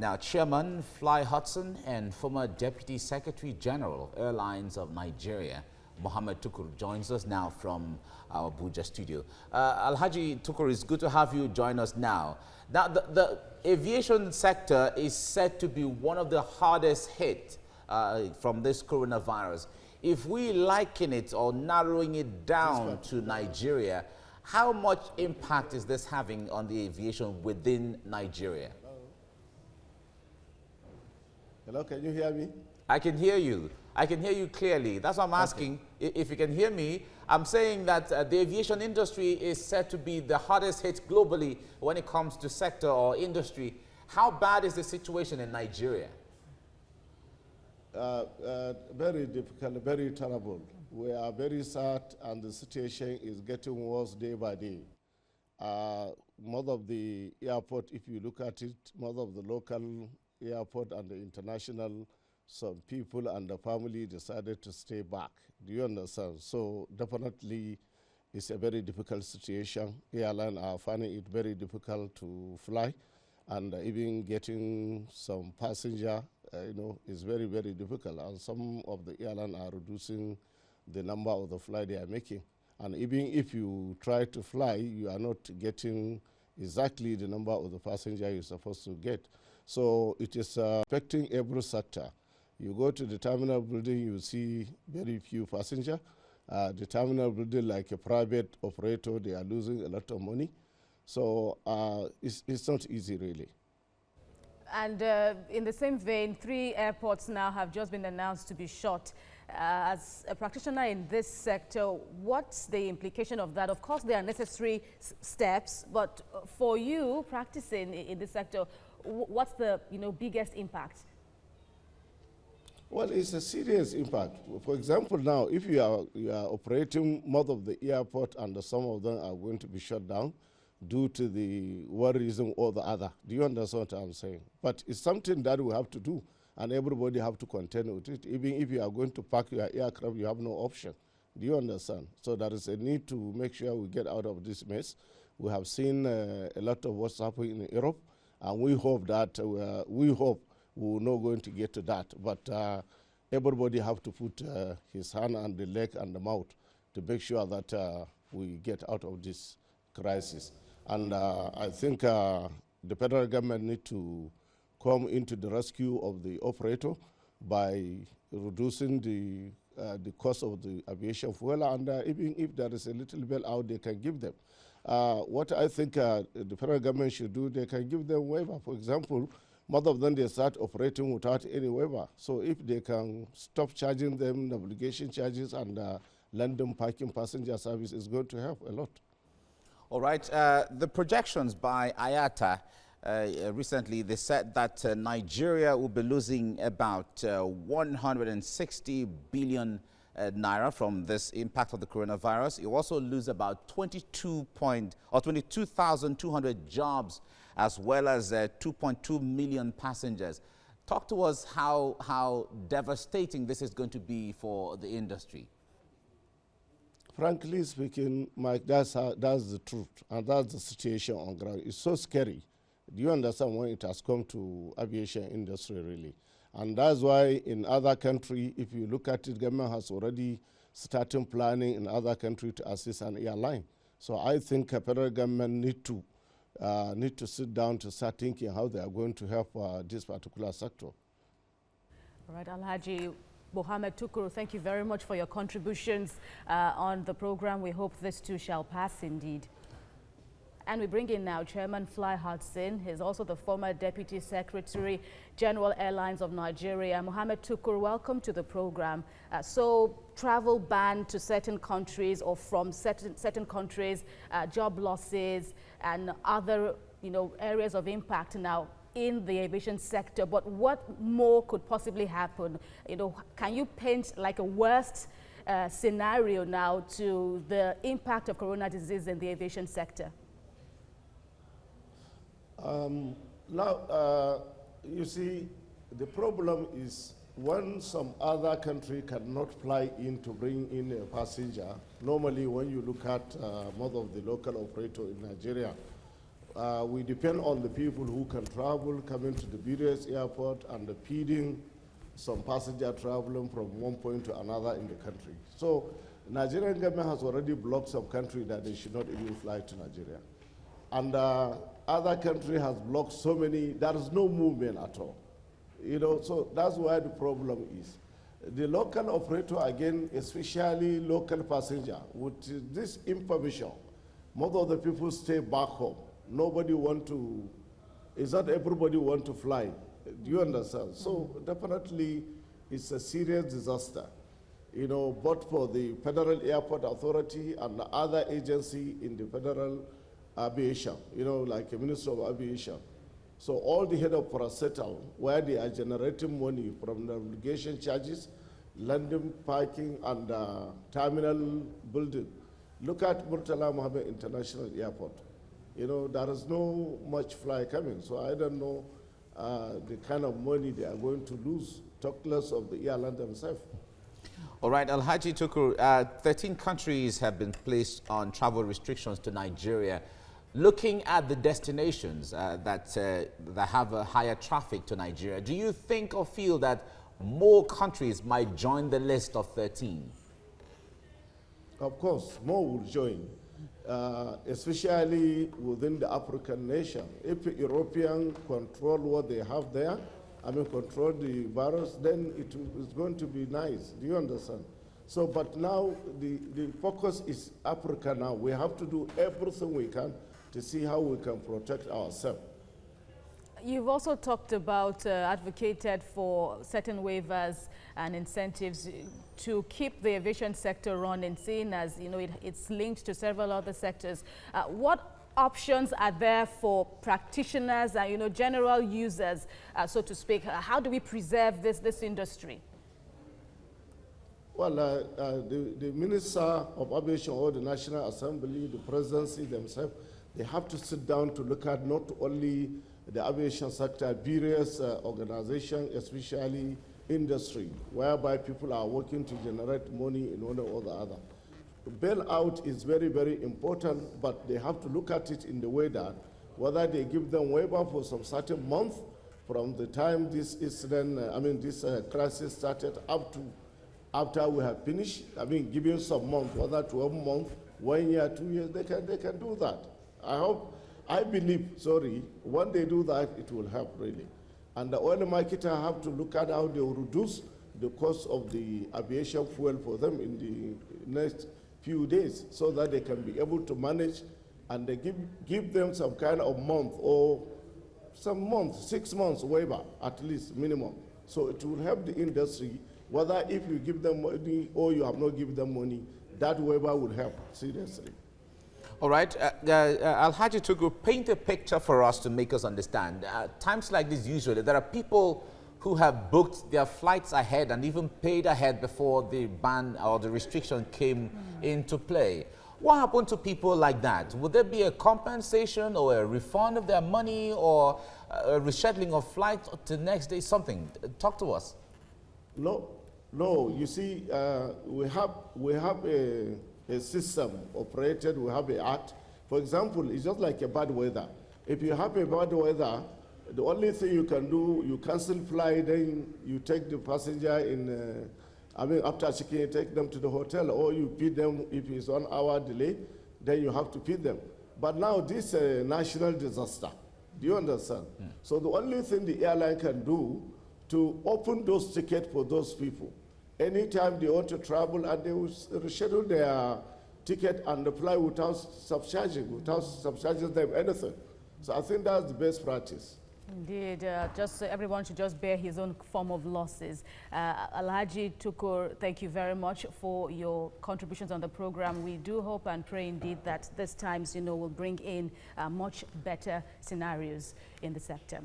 Now, Chairman Fly Hudson and former Deputy Secretary General, Airlines of Nigeria, Mohammed Tukur, joins us now from our Abuja studio. Alhaji Tukur, it's good to have you join us now. Now, the aviation sector is said to be one of the hardest hit from this coronavirus. If we liken it or narrowing it down to Nigeria, how much impact is this having on the aviation within Nigeria? Hello, can you hear me? I can hear you. I can hear you clearly. That's why I'm asking if you can hear me. I'm saying that the aviation industry is said to be the hardest hit globally when it comes to sector or industry. How bad is the situation in Nigeria? Very difficult, very terrible. We are very sad, and the situation is getting worse day by day. Most of the airport, if you look at it, most of the local airport and the international, some people and the family decided to stay back. Do you understand? So definitely it's a very difficult situation. Airlines are finding it very difficult to fly, and even getting some passenger, is very, very difficult. And some of the airlines are reducing the number of the flight they are making. And even if you try to fly, you are not getting exactly the number of the passenger you're supposed to get. So it is affecting every sector. You go to the terminal building, you see very few passengers. The terminal building, like a private operator, they are losing a lot of money. So it's not easy, really. And in the same vein, 3 airports now have just been announced to be shut. As a practitioner in this sector, what's the implication of that? Of course, there are necessary steps, but for you practicing in this sector, what's the biggest impact? Well, it's a serious impact. For example, now, if you are operating most of the airport and some of them are going to be shut down due to the one reason or the other. Do you understand what I'm saying? But it's something that we have to do, and everybody have to contend with it. Even if you are going to park your aircraft, you have no option. Do you understand? So there is a need to make sure we get out of this mess. We have seen a lot of what's happening in Europe, and we hope that we're not going to get to that. But everybody have to put his hand on the leg and the mouth to make sure that we get out of this crisis. And I think the federal government need to come into the rescue of the operator by reducing the cost of the aviation fuel, and even if there is a little bit out, they can give them. What I think the federal government should do, they can give them waiver. For example, most of them, they start operating without any waiver. So if they can stop charging them navigation charges and lend them parking passenger service, is going to help a lot. All right. The projections by IATA recently, they said that Nigeria will be losing about 160 billion naira from this impact of the coronavirus. It will also lose about 22,200 jobs, as well as 2.2 million passengers. Talk to us how devastating this is going to be for the industry. Frankly speaking, Mike, that's the truth, and that's the situation on ground. It's so scary. Do you understand when it has come to aviation industry, really? And that's why in other countries, if you look at it, government has already started planning in other countries to assist an airline. So I think the federal government need to sit down to start thinking how they are going to help this particular sector. All right, Alhaji Mohammed Tukur, thank you very much for your contributions on the program. We hope this too shall pass indeed. And we bring in now Chairman Fly Hudson. He's also the former Deputy Secretary General Airlines of Nigeria. Mohammed Tukur, welcome to the program. So travel ban to certain countries or from certain countries, job losses and other areas of impact now in the aviation sector. But what more could possibly happen? Can you paint like a worst scenario now to the impact of corona disease in the aviation sector? Now, you see, the problem is when some other country cannot fly in to bring in a passenger. Normally, when you look at most of the local operator in Nigeria, We depend on the people who can travel, coming to the various airport and the feeding some passenger traveling from one point to another in the country. So Nigerian government has already blocked some country that they should not even fly to Nigeria. And other country has blocked so many, there is no movement at all. You know, so that's where the problem is. The local operator, again, especially local passenger, with this information, most of the people stay back home. Nobody want to, is not everybody want to fly. Do you understand? So definitely it's a serious disaster, you know, both for the Federal Airport Authority and the other agency in the Federal Aviation, you know, like the Minister of Aviation. So all the head of parastatal, where they are generating money from navigation charges, landing, parking, and terminal building. Look at Murtala Mohammed International Airport. You know, there is no much fly coming, so I don't know the kind of money they are going to lose, talk less of the airline themselves. All right, Alhaji Tukur, 13 countries have been placed on travel restrictions to Nigeria. Looking at the destinations that have a higher traffic to Nigeria, do you think or feel that more countries might join the list of 13? Of course, more will join, especially within the African nation. If the European control what they have there, I mean control the virus, then it's going to be nice. Do you understand? So, but now the focus is Africa now. We have to do everything we can to see how we can protect ourselves. You've also talked about, advocated for certain waivers and incentives to keep the aviation sector running, seeing as, you know, it's linked to several other sectors. What options are there for practitioners and, you know, general users, so to speak? How do we preserve this industry? Well, the Minister of Aviation or the National Assembly, the presidency themselves, they have to sit down to look at not only the aviation sector, various organizations, especially industry, whereby people are working to generate money in one or the other. Bailout is very, very important, but they have to look at it in the way that whether they give them waiver for some certain month from the time this incident, this crisis started up to after we have finished, giving some month, whether 12 months, 1 year, 2 years, they can do that. I believe, when they do that, it will help really. And the oil marketer have to look at how they will reduce the cost of the aviation fuel for them in the next few days so that they can be able to manage, and they give them some kind of month or some month, 6 months waiver at least minimum. So it will help the industry, whether if you give them money or you have not given them money, that waiver will help seriously. All right, Alhaji Tukur, paint a picture for us to make us understand. Times like this, usually, there are people who have booked their flights ahead and even paid ahead before the ban or the restriction came into play. What happened to people like that? Would there be a compensation or a refund of their money or a rescheduling of flight to the next day, something? Talk to us. No, you see, we have a system operated, we have an act. For example, it's just like a bad weather. If you have a bad weather, the only thing you can do, you cancel flight, then you take the passenger in, after checking, you take them to the hotel, or you feed them. If it's 1 hour delay, then you have to feed them. But now this is a national disaster. Do you understand? So the only thing the airline can do to open those tickets for those people. Anytime they want to travel, and they will reschedule their ticket and fly without subcharging them anything. So I think that's the best practice. Indeed, everyone should just bear his own form of losses. Alhaji Tukur, thank you very much for your contributions on the program. We do hope and pray indeed that this times, will bring in much better scenarios in the sector.